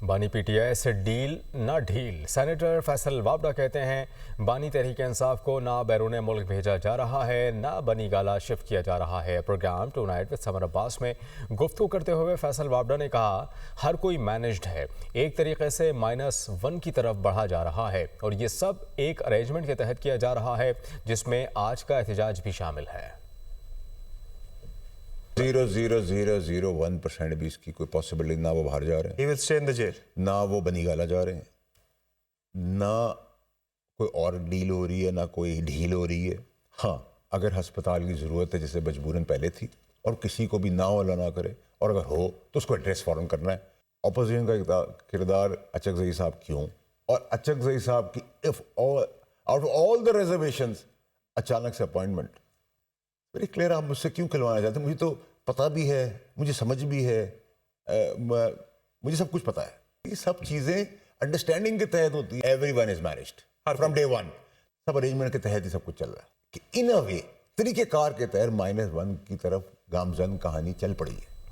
بانی P T I سے deal نہ ڈھیل۔ سینیٹر فیصل وابڈا کہتے ہیں بانی تحریک انصاف کو نہ بیرون ملک بھیجا جا رہا ہے نہ بنی گالہ شفٹ کیا جا رہا ہے۔ پروگرام ٹو نائٹ وتھ سمر عباس میں گفتگو کرتے ہوئے فیصل وابڈا نے کہا ہر کوئی مینجڈ ہے، ایک طریقے سے -1 کی طرف بڑھا جا رہا ہے اور یہ سب ایک ارینجمنٹ کے تحت کیا جا رہا ہے جس میں آج کا احتجاج بھی شامل ہے۔ 0.0001% بھی اس کی کوئی پاسبلٹی نہ وہ باہر جا رہے ہیں، He will stay in the jail. نہ وہ بنی گالہ جا رہے ہیں، نہ کوئی اور ڈیل ہو رہی ہے، نہ کوئی ڈھیل ہو رہی ہے۔ ہاں اگر ہسپتال کی ضرورت ہے جیسے مجبوراً پہلے تھی اور کسی کو بھی نہ اولا نہ کرے اور اگر ہو تو اس کو ایڈریس فوراً کرنا ہے۔ اپوزیشن کا کردار اچکزئی صاحب کیوں اور اچکزئی صاحب کی out of all the reservations اچانک سے اپوائنٹمنٹ ویری کلیئر۔ آپ مجھ سے کیوں کھلوانا چاہتے ہیں؟ مجھے تو پتہ بھی ہے، مجھے سمجھ بھی ہے، مجھے سب کچھ پتہ ہے۔ یہ سب چیزیں انڈرسٹینڈنگ کے تحت ہوتی ہیں۔ Every one is managed from day one, sub arrangement کے تحت ہی سب کچھ چل رہا ہے کہ ان اے وے طریقہ کار کے تحت -1 کی طرف گامزن کہانی چل پڑی ہے۔